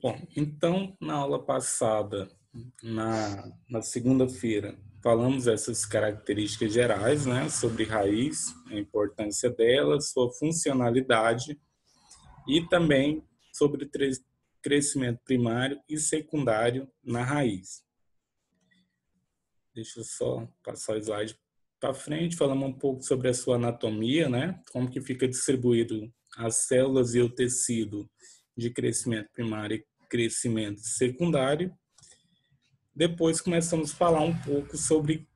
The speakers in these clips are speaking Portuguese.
Bom, então, na aula passada, na segunda-feira, falamos essas características gerais, né, sobre raiz, a importância dela, sua funcionalidade e também sobre crescimento primário e secundário na raiz. Deixa eu só passar o slide para frente, falamos um pouco sobre a sua anatomia, né, como que fica distribuído as células e o tecido de crescimento primário e crescimento secundário. Depois começamos a falar um pouco sobre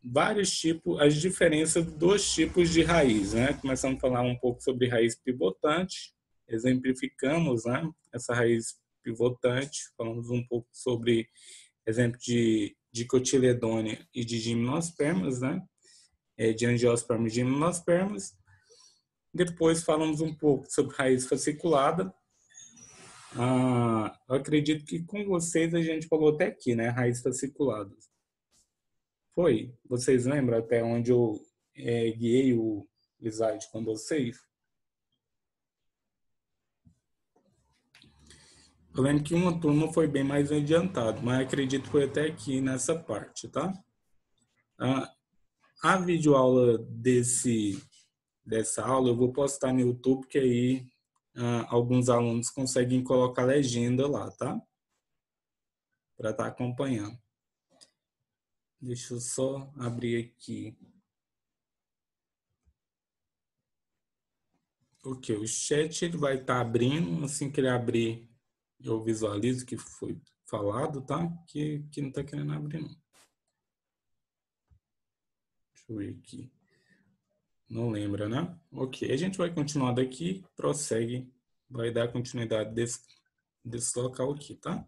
vários tipos, as diferenças dos tipos de raiz, né? Começamos a falar um pouco sobre raiz pivotante, exemplificamos, né, essa raiz pivotante, falamos um pouco sobre exemplo de dicotiledônia e de gimnospermas, né? De angiospermas e gimnospermas. Depois falamos um pouco sobre raiz fasciculada. Eu acredito que com vocês a gente falou até aqui, né? Raízes fasciculadas. Foi? Vocês lembram até onde eu guiei o slide com vocês? Eu lembro que uma turma foi bem mais adiantado, mas acredito que foi até aqui nessa parte, tá? A videoaula dessa aula eu vou postar no YouTube, que aí alguns alunos conseguem colocar legenda lá, tá? Para estar acompanhando. Deixa eu só abrir aqui. Ok, o chat ele vai estar abrindo, assim que ele abrir, eu visualizo o que foi falado, tá? Que não está querendo abrir, não. Deixa eu ver aqui. Não lembra, né? Ok, a gente vai continuar daqui, prossegue, vai dar continuidade desse local aqui, tá?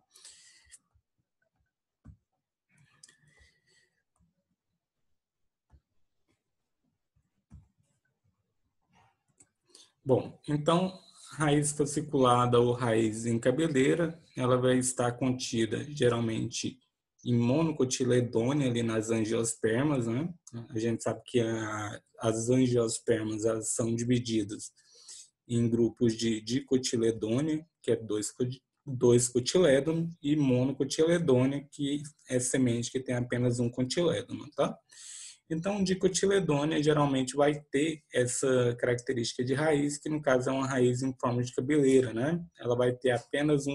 Bom, então, raiz fasciculada ou raiz em cabeleira, ela vai estar contida geralmente em monocotiledônia ali nas angiospermas, né? A gente sabe que as angiospermas elas são divididas em grupos de dicotiledônia, que é dois cotilédonos, e monocotiledônia, que é semente que tem apenas um cotilédono, tá? Então, dicotiledônia geralmente vai ter essa característica de raiz, que no caso é uma raiz em forma de cabeleira, né? Ela vai ter apenas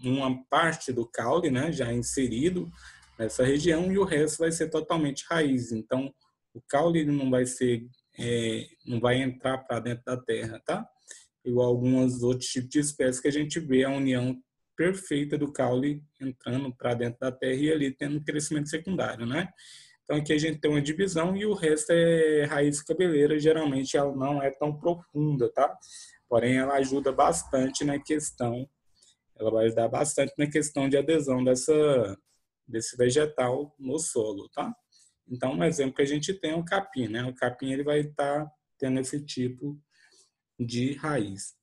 uma parte do caule, né, já inserido nessa região, e o resto vai ser totalmente raiz. Então, o caule não vai ser, não vai entrar para dentro da terra, tá? Igual alguns outros tipos de espécies que a gente vê a união perfeita do caule entrando para dentro da terra e ali tendo crescimento secundário, né? Então aqui a gente tem uma divisão e o resto é raiz cabeleira, geralmente ela não é tão profunda, tá? Porém ela ajuda bastante na questão, ela vai ajudar bastante na questão de adesão desse vegetal no solo, tá? Então um exemplo que a gente tem é o capim, né? O capim ele vai estar tendo esse tipo de raiz.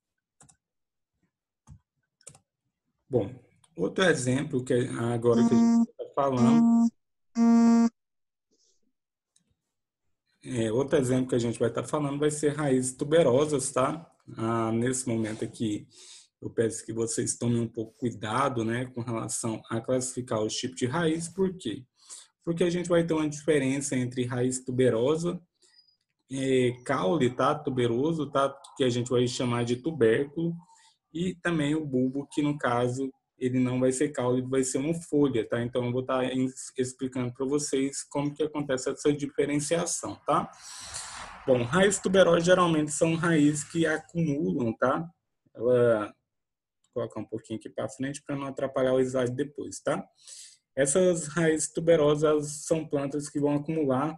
Bom, outro exemplo que agora que a gente está falando, outro exemplo que a gente vai estar falando vai ser raízes tuberosas, tá? Nesse momento aqui, eu peço que vocês tomem um pouco cuidado, né, com relação a classificar os tipos de raiz. Por quê? Porque a gente vai ter uma diferença entre raiz tuberosa, caule, tá? Tuberoso, tá? Que a gente vai chamar de tubérculo, e também o bulbo, que no caso ele não vai ser caule, vai ser uma folha, tá? Então eu vou estar explicando para vocês como que acontece essa diferenciação, tá? Bom, raízes tuberosas geralmente são raízes que acumulam, tá? Ela vou colocar um pouquinho aqui para frente para não atrapalhar o slide depois, tá? Essas raízes tuberosas são plantas que vão acumular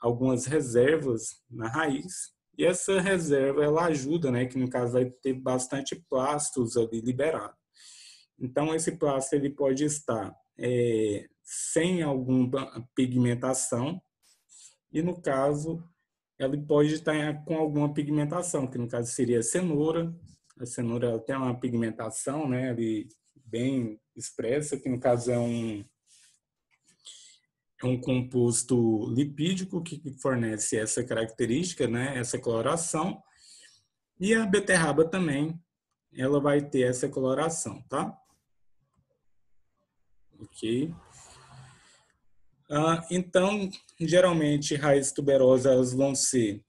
algumas reservas na raiz, e essa reserva ela ajuda, né, que no caso vai ter bastante plastos ali liberado. Então esse plasto ele pode estar sem alguma pigmentação, e no caso ele pode estar com alguma pigmentação, que no caso seria a cenoura. A cenoura ela tem uma pigmentação, né, ali bem expressa, que no caso é um composto lipídico que fornece essa característica, né, essa coloração. E a beterraba também ela vai ter essa coloração, tá? Ok. Então, geralmente, raízes tuberosas elas vão ser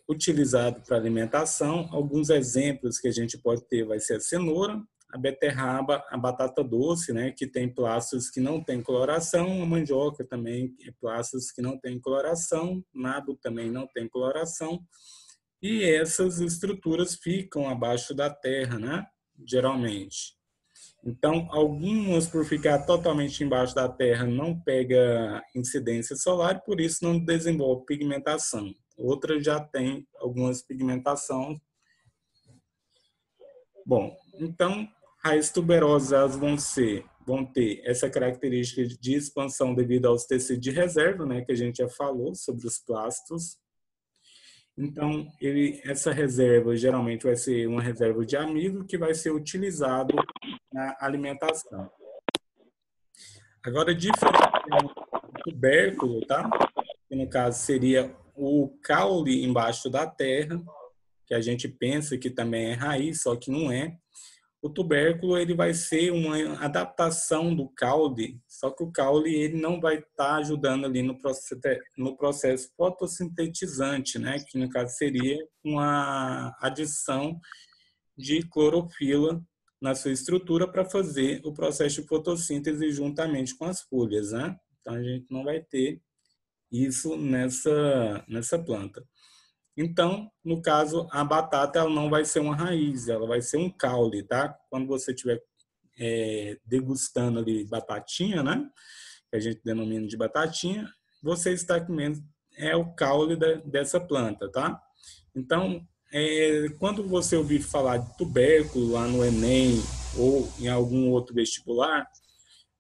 utilizadas para alimentação. Alguns exemplos que a gente pode ter vai ser a cenoura, a beterraba, a batata doce, né, que tem plastos que não têm coloração, a mandioca também é plastos que não têm coloração, nabo também não tem coloração. E essas estruturas ficam abaixo da terra, né, geralmente. Então, algumas, por ficar totalmente embaixo da terra, não pega incidência solar, por isso não desenvolve pigmentação. Outras já têm algumas pigmentações. Bom, então, raízes tuberosas vão ter essa característica de expansão devido aos tecidos de reserva, né, que a gente já falou sobre os plastos. Então, essa reserva geralmente vai ser uma reserva de amido que vai ser utilizado na alimentação. Agora, diferente do tubérculo, tá? Que no caso seria o caule embaixo da terra, que a gente pensa que também é raiz, só que não é. O tubérculo ele vai ser uma adaptação do caule, só que o caule ele não vai estar ajudando ali no processo fotossintetizante, né? Que no caso seria uma adição de clorofila na sua estrutura para fazer o processo de fotossíntese juntamente com as folhas, né? Então a gente não vai ter isso nessa planta. Então, no caso, a batata ela não vai ser uma raiz, ela vai ser um caule, tá? Quando você estiver degustando ali batatinha, né? Que a gente denomina de batatinha, você está comendo o caule dessa planta, tá? Então, quando você ouvir falar de tubérculo lá no Enem ou em algum outro vestibular,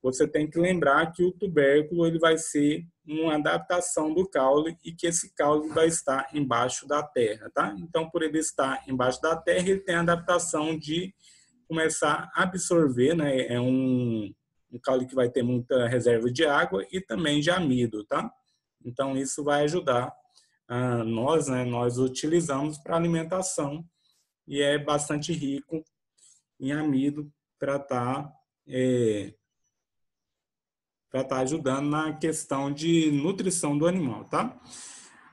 você tem que lembrar que o tubérculo ele vai ser uma adaptação do caule e que esse caule vai estar embaixo da terra, tá? Então, por ele estar embaixo da terra, ele tem a adaptação de começar a absorver, né? É um caule que vai ter muita reserva de água e também de amido, tá? Então, isso vai ajudar nós, né? Nós utilizamos para alimentação e é bastante rico em amido para estar ajudando na questão de nutrição do animal, tá?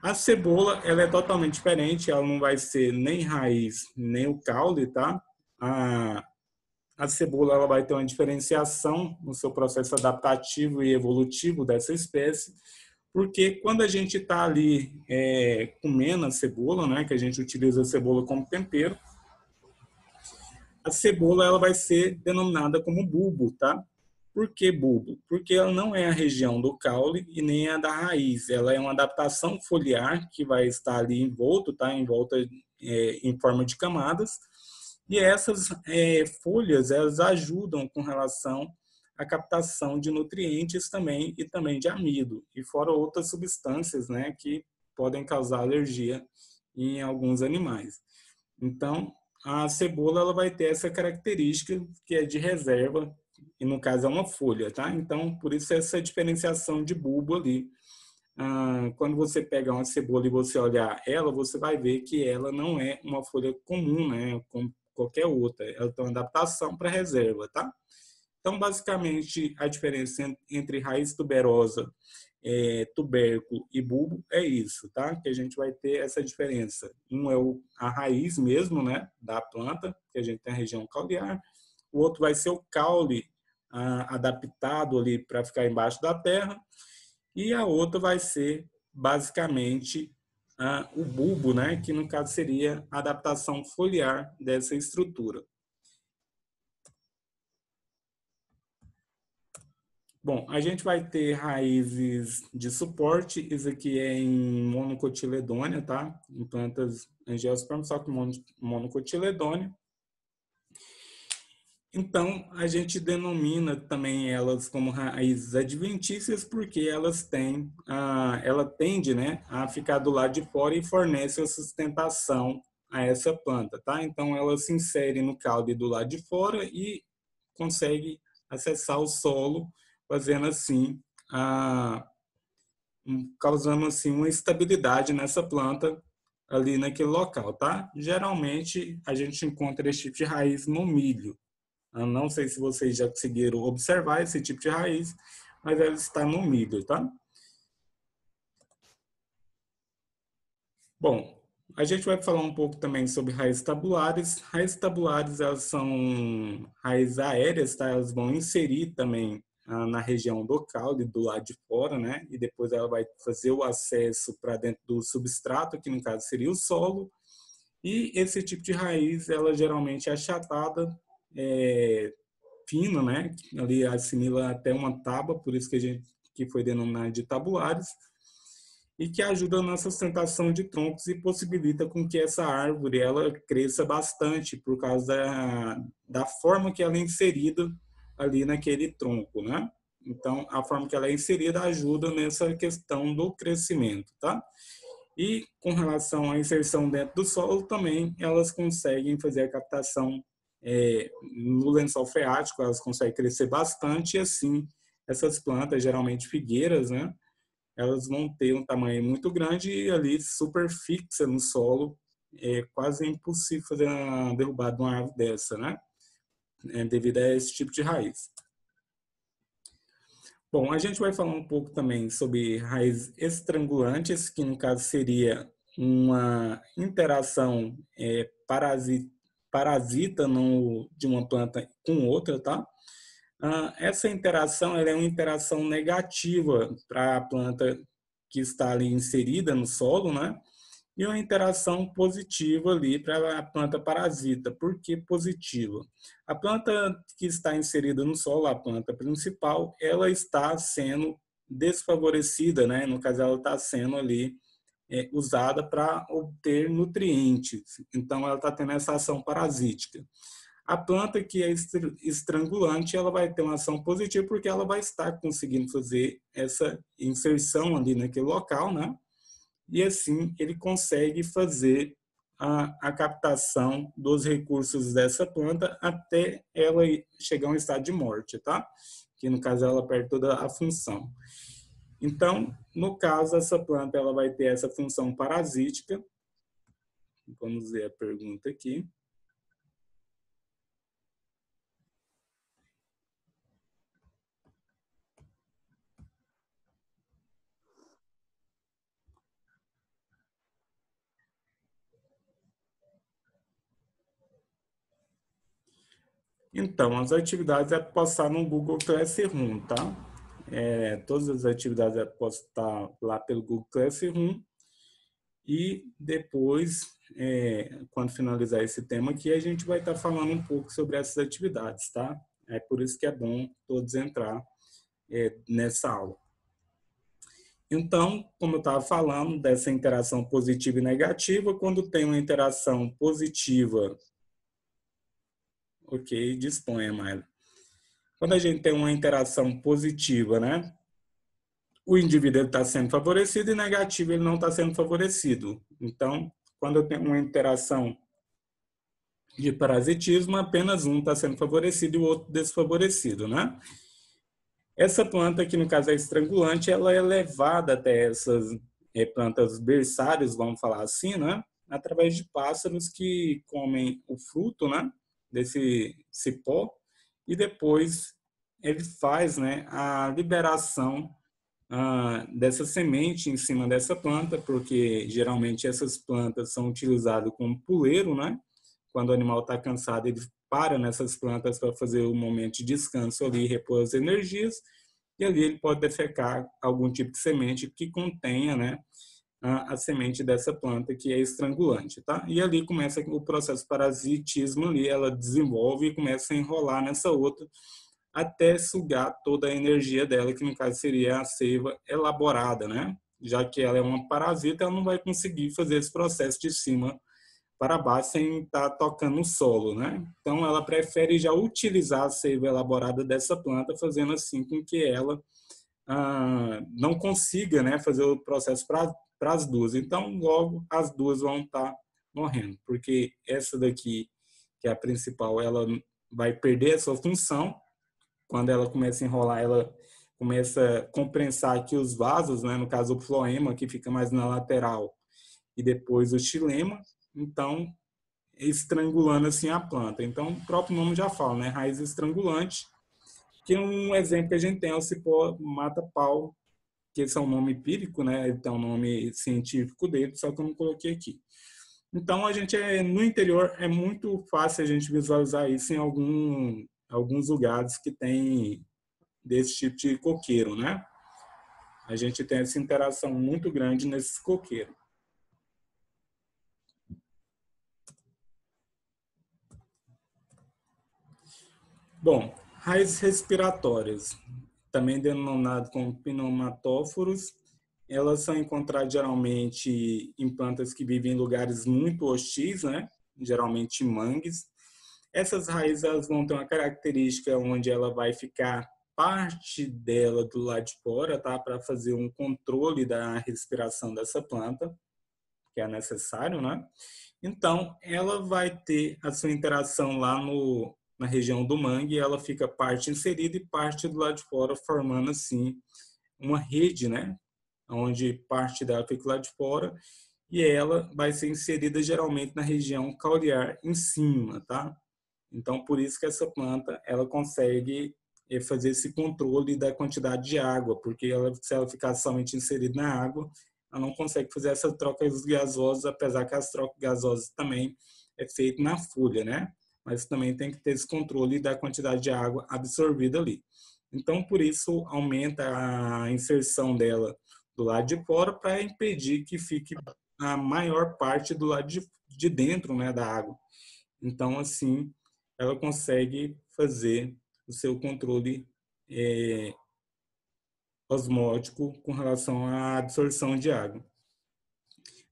A cebola, ela é totalmente diferente, ela não vai ser nem raiz, nem o caule, tá? A cebola, ela vai ter uma diferenciação no seu processo adaptativo e evolutivo dessa espécie, porque quando a gente está ali comendo a cebola, né, que a gente utiliza a cebola como tempero, a cebola ela vai ser denominada como bulbo, tá? Por que bulbo? Porque ela não é a região do caule e nem a da raiz. Ela é uma adaptação foliar que vai estar ali envolto, tá? Envolta em forma de camadas. E essas folhas, elas ajudam com relação à captação de nutrientes também e também de amido. E fora outras substâncias, né? Que podem causar alergia em alguns animais. Então, a cebola ela vai ter essa característica que é de reserva, e no caso é uma folha, tá? Então, por isso essa diferenciação de bulbo ali. Quando você pega uma cebola e você olhar ela, você vai ver que ela não é uma folha comum, né? Como qualquer outra. Ela tem uma adaptação para reserva, tá? Então, basicamente, a diferença entre raiz tuberosa, tubérculo e bulbo é isso, tá? Que a gente vai ter essa diferença. Um é a raiz mesmo, né, da planta, que a gente tem a região caulear. O outro vai ser o caule adaptado ali para ficar embaixo da terra. E a outra vai ser, basicamente, o bulbo, né, que no caso seria a adaptação foliar dessa estrutura. Bom, a gente vai ter raízes de suporte, isso aqui é em monocotiledônia, tá? Em plantas angiospermas, só que monocotiledônia. Então, a gente denomina também elas como raízes adventícias porque ela tende, né, a ficar do lado de fora e fornece a sustentação a essa planta, tá? Então, ela se insere no caule do lado de fora e consegue acessar o solo, fazendo assim, causando assim uma estabilidade nessa planta ali naquele local, tá? Geralmente a gente encontra esse tipo de raiz no milho. Eu não sei se vocês já conseguiram observar esse tipo de raiz, mas ela está no milho, tá? Bom, a gente vai falar um pouco também sobre raízes tabulares. Raízes tabulares, elas são raízes aéreas, tá? Elas vão inserir também na região do caule, do lado de fora, né? E depois ela vai fazer o acesso para dentro do substrato, que no caso seria o solo. E esse tipo de raiz, ela geralmente é achatada, é, fina, né? Ali assimila até uma tábua, por isso que foi denominado de tabulares, e que ajuda na sustentação de troncos e possibilita com que essa árvore ela cresça bastante por causa da forma que ela é inserida ali naquele tronco, né? Então, a forma que ela é inserida ajuda nessa questão do crescimento, tá? E com relação à inserção dentro do solo também, elas conseguem fazer a captação no lençol freático, elas conseguem crescer bastante e assim essas plantas, geralmente figueiras, né? Elas vão ter um tamanho muito grande e ali super fixa no solo. É quase impossível fazer uma derrubada de uma árvore dessa, né? Devido a esse tipo de raiz. Bom, a gente vai falar um pouco também sobre raízes estrangulantes, que no caso seria uma interação parasita de uma planta com outra, tá? Essa interação ela é uma interação negativa para a planta que está ali inserida no solo, né? E uma interação positiva ali para a planta parasita. Por que positiva? A planta que está inserida no solo, a planta principal, ela está sendo desfavorecida, né? No caso, ela está sendo ali usada para obter nutrientes. Então, ela está tendo essa ação parasítica. A planta que é estrangulante, ela vai ter uma ação positiva porque ela vai estar conseguindo fazer essa inserção ali naquele local, né? E assim ele consegue fazer a captação dos recursos dessa planta até ela chegar a um estado de morte, tá? Que no caso ela perde toda a função. Então, no caso, essa planta ela vai ter essa função parasítica. Vamos ver a pergunta aqui. Então, as atividades é passar no Google Classroom, tá? Todas as atividades é postar lá pelo Google Classroom e depois, quando finalizar esse tema aqui, a gente vai estar falando um pouco sobre essas atividades, tá? É por isso que é bom todos entrar nessa aula. Então, como eu estava falando dessa interação positiva e negativa, quando tem uma interação positiva, ok, disponha, Mayra. Quando a gente tem uma interação positiva, né? O indivíduo está sendo favorecido e negativo ele não está sendo favorecido. Então, quando eu tenho uma interação de parasitismo, apenas um está sendo favorecido e o outro desfavorecido, né? Essa planta, que no caso é estrangulante, ela é levada até essas plantas berçárias, vamos falar assim, né? Através de pássaros que comem o fruto, né? Desse cipó e depois ele faz, né? A liberação dessa semente em cima dessa planta, porque geralmente essas plantas são utilizadas como puleiro, né? Quando o animal está cansado, ele para nessas plantas para fazer o momento de descanso ali, repor as energias, e ali ele pode defecar algum tipo de semente que contenha, né, a semente dessa planta que é estrangulante, tá? E ali começa o processo parasitismo ali, ela desenvolve e começa a enrolar nessa outra até sugar toda a energia dela, que no caso seria a seiva elaborada, né? Já que ela é uma parasita, ela não vai conseguir fazer esse processo de cima para baixo sem estar tocando no solo, né? Então ela prefere já utilizar a seiva elaborada dessa planta, fazendo assim com que ela não consiga, né, fazer o processo para as duas. Então logo as duas vão estar morrendo, porque essa daqui, que é a principal, ela vai perder a sua função. Quando ela começa a enrolar, ela começa a comprensar aqui os vasos, né, no caso o floema, que fica mais na lateral, e depois o xilema, então estrangulando assim a planta. Então, o próprio nome já fala, né? Raiz estrangulante, que um exemplo que a gente tem é o cipó mata-pau, que esse é um nome empírico, né? Ele tem um nome científico dele, só que eu não coloquei aqui. Então, a gente no interior é muito fácil a gente visualizar isso em alguns lugares que tem desse tipo de coqueiro, né? A gente tem essa interação muito grande nesses coqueiros. Bom, raízes respiratórias, também denominado como pneumatóforos, elas são encontradas geralmente em plantas que vivem em lugares muito hostis, né? Geralmente em mangues. Essas raízes elas vão ter uma característica onde ela vai ficar parte dela do lado de fora, tá? Para fazer um controle da respiração dessa planta, que é necessário, né? Então, ela vai ter a sua interação lá na região do mangue, e ela fica parte inserida e parte do lado de fora, formando assim uma rede, né? Onde parte dela fica lá de fora e ela vai ser inserida geralmente na região cauliar em cima, tá? Então, por isso que essa planta ela consegue fazer esse controle da quantidade de água, porque se ela ficar somente inserida na água, ela não consegue fazer essas trocas gasosas, apesar que as trocas gasosas também é feito na folha, né? Mas também tem que ter esse controle da quantidade de água absorvida ali. Então, por isso, aumenta a inserção dela do lado de fora para impedir que fique a maior parte do lado de dentro, né, da água. Então, assim, ela consegue fazer o seu controle osmótico com relação à absorção de água.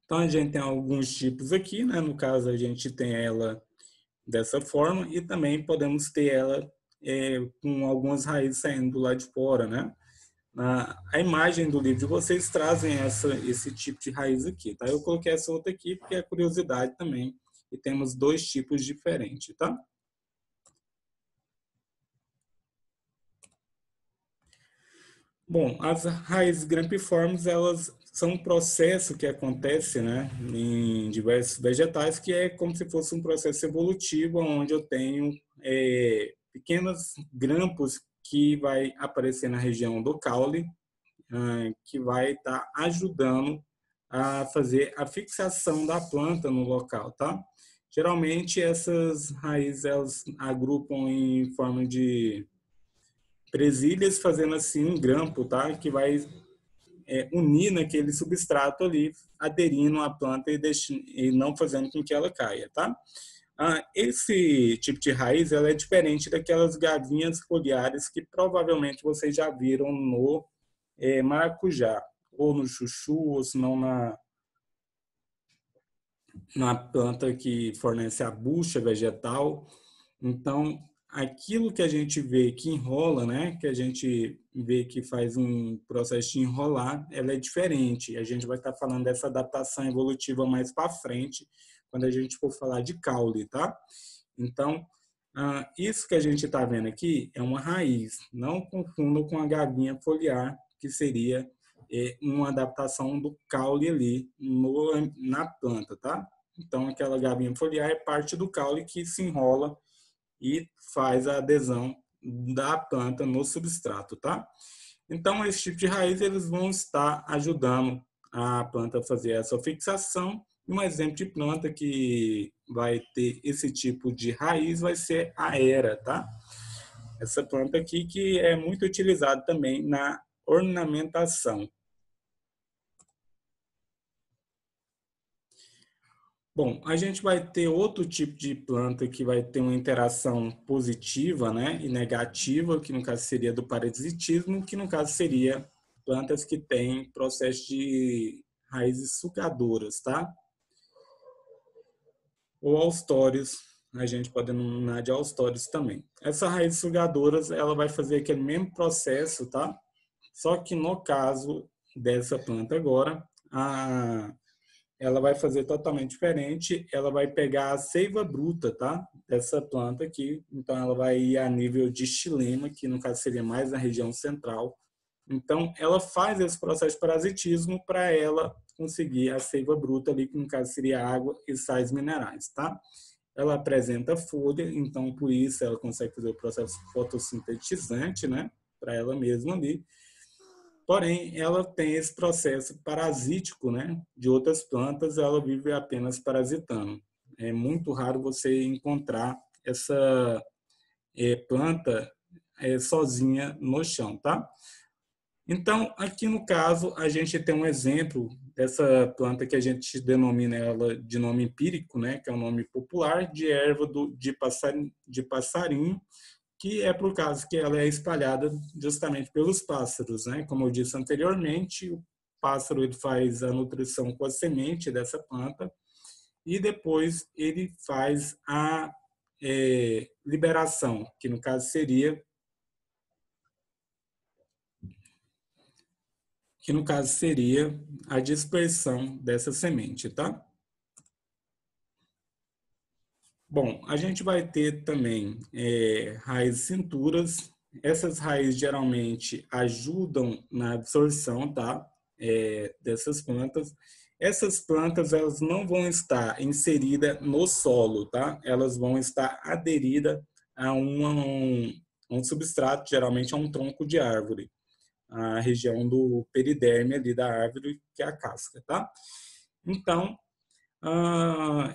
Então, a gente tem alguns tipos aqui, né? No caso, a gente tem ela dessa forma e também podemos ter ela com algumas raízes saindo do lado de fora, né? A imagem do livro de vocês trazem esse tipo de raiz aqui, tá? Eu coloquei essa outra aqui porque é curiosidade também e temos dois tipos diferentes, tá? Bom, as raízes grampiformes, elas são um processo que acontece, né, em diversos vegetais, que é como se fosse um processo evolutivo, onde eu tenho pequenos grampos que vai aparecer na região do caule, que vai estar ajudando a fazer a fixação da planta no local, tá? Geralmente essas raízes elas agrupam em forma de presilhas, fazendo assim um grampo, tá? Que vai unir naquele substrato ali, aderindo à planta e não fazendo com que ela caia, tá? Esse tipo de raiz ela é diferente daquelas gavinhas foliares que provavelmente vocês já viram no maracujá, ou no chuchu, ou se não na planta que fornece a bucha vegetal. Então, aquilo que a gente vê que enrola, né, que a gente vê que faz um processo de enrolar, ela é diferente. A gente vai estar falando dessa adaptação evolutiva mais para frente, quando a gente for falar de caule, tá? Então, isso que a gente está vendo aqui é uma raiz. Não confunda com a gavinha foliar, que seria uma adaptação do caule ali na planta, tá? Então, aquela gavinha foliar é parte do caule que se enrola e faz a adesão da planta no substrato, tá? Então, esse tipo de raiz, eles vão estar ajudando a planta a fazer essa fixação. Um exemplo de planta que vai ter esse tipo de raiz vai ser a era, tá? Essa planta aqui que é muito utilizada também na ornamentação. Bom, a gente vai ter outro tipo de planta que vai ter uma interação positiva, né, e negativa, que no caso seria do parasitismo, que no caso seria plantas que têm processo de raízes sugadoras, tá? Ou austórios, a gente pode denominar de austórios também. Essa raiz sugadoras, ela vai fazer aquele mesmo processo, tá? Só que no caso dessa planta agora, ela vai fazer totalmente diferente. Ela vai pegar a seiva bruta, tá? Dessa planta aqui. Então, ela vai ir a nível de xilema, que no caso seria mais na região central. Então, ela faz esse processo de parasitismo para ela conseguir a seiva bruta ali, que no caso seria água e sais minerais, tá? Ela apresenta folha, então por isso ela consegue fazer o processo fotossintetizante, né? Para ela mesma ali. Porém, ela tem esse processo parasítico, né? De outras plantas, ela vive apenas parasitando. É muito raro você encontrar essa planta sozinha no chão, tá? Então, aqui no caso, a gente tem um exemplo dessa planta que a gente denomina ela de nome empírico, né, que é o nome popular, de erva de passarinho, que é por causa que ela é espalhada justamente pelos pássaros, né? Como eu disse anteriormente, o pássaro ele faz a nutrição com a semente dessa planta e depois ele faz a liberação, que no caso seria a dispersão dessa semente, tá? Bom, a gente vai ter também raízes cinturas. Essas raízes geralmente ajudam na absorção, tá? Dessas plantas. Essas plantas elas não vão estar inseridas no solo, tá? Elas vão estar aderidas a um substrato, geralmente a um tronco de árvore, a região do periderme ali da árvore, que é a casca, tá? Então,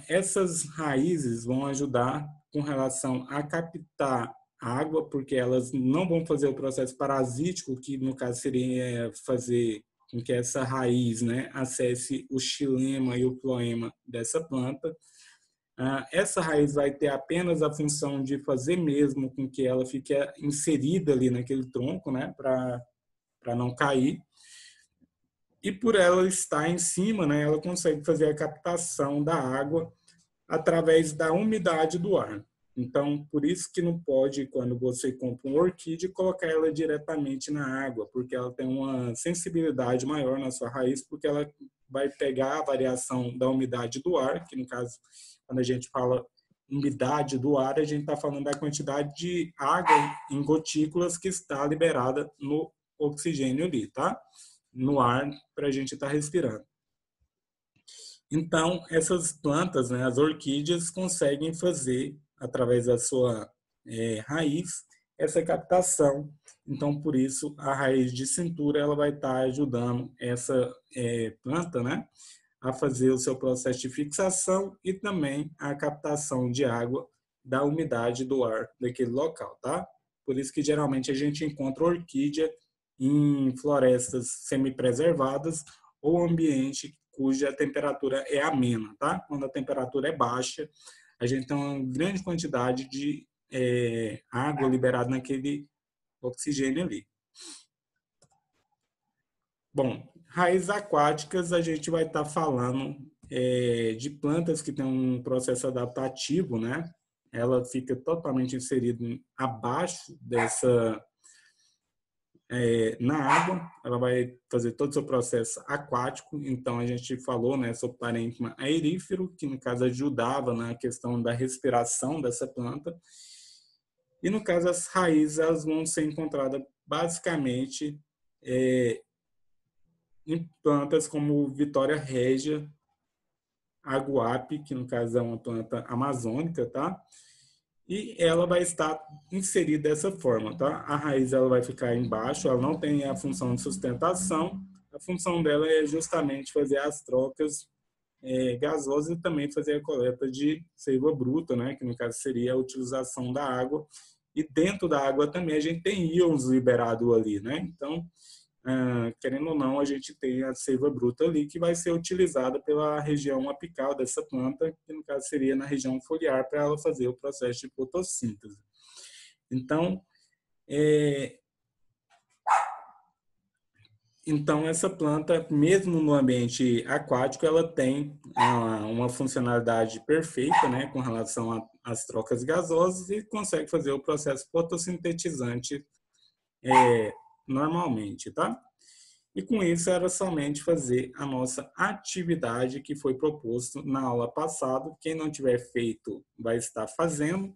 essas raízes vão ajudar com relação a captar água, porque elas não vão fazer o processo parasítico, que no caso seria fazer com que essa raiz, né, acesse o xilema e o floema dessa planta. Essa raiz vai ter apenas a função de fazer mesmo com que ela fique inserida ali naquele tronco, né, para não cair. E por ela estar em cima, né, ela consegue fazer a captação da água através da umidade do ar. Então, por isso que não pode, quando você compra uma orquídea, colocar ela diretamente na água, porque ela tem uma sensibilidade maior na sua raiz, porque ela vai pegar a variação da umidade do ar, que no caso, quando a gente fala umidade do ar, a gente está falando da quantidade de água em gotículas que está liberada no oxigênio ali, tá? No ar para a gente estar respirando. Então, essas plantas, né, as orquídeas, conseguem fazer, através da sua raiz, essa captação. Então, por isso, a raiz de cintura ela vai estar ajudando essa planta, né, a fazer o seu processo de fixação e também a captação de água da umidade do ar daquele local, tá? Por isso que geralmente a gente encontra orquídea em florestas semi-preservadas ou ambiente cuja temperatura é amena, tá? Quando a temperatura é baixa, a gente tem uma grande quantidade de água liberada naquele oxigênio ali. Bom, raízes aquáticas, a gente vai estar falando de plantas que têm um processo adaptativo, né? Ela fica totalmente inserida abaixo dessa na água, ela vai fazer todo o seu processo aquático. Então, a gente falou, né, sobre o parênquima aerífero, que no caso ajudava na questão da respiração dessa planta. E no caso, as raízes elas vão ser encontradas basicamente em plantas como Vitória régia, aguape, que no caso é uma planta amazônica, tá? E ela vai estar inserida dessa forma, tá? A raiz ela vai ficar embaixo, ela não tem a função de sustentação, a função dela é justamente fazer as trocas gasosas e também fazer a coleta de seiva bruta, né? Que no caso seria a utilização da água. E dentro da água também a gente tem íons liberados ali, né? Então, querendo ou não, a gente tem a seiva bruta ali que vai ser utilizada pela região apical dessa planta, que no caso seria na região foliar, para ela fazer o processo de fotossíntese. Então, essa planta, mesmo no ambiente aquático, ela tem uma funcionalidade perfeita, né, com relação às trocas gasosas e consegue fazer o processo fotossintetizante normalmente, tá? E com isso era somente fazer a nossa atividade que foi proposto na aula passada. Quem não tiver feito vai estar fazendo.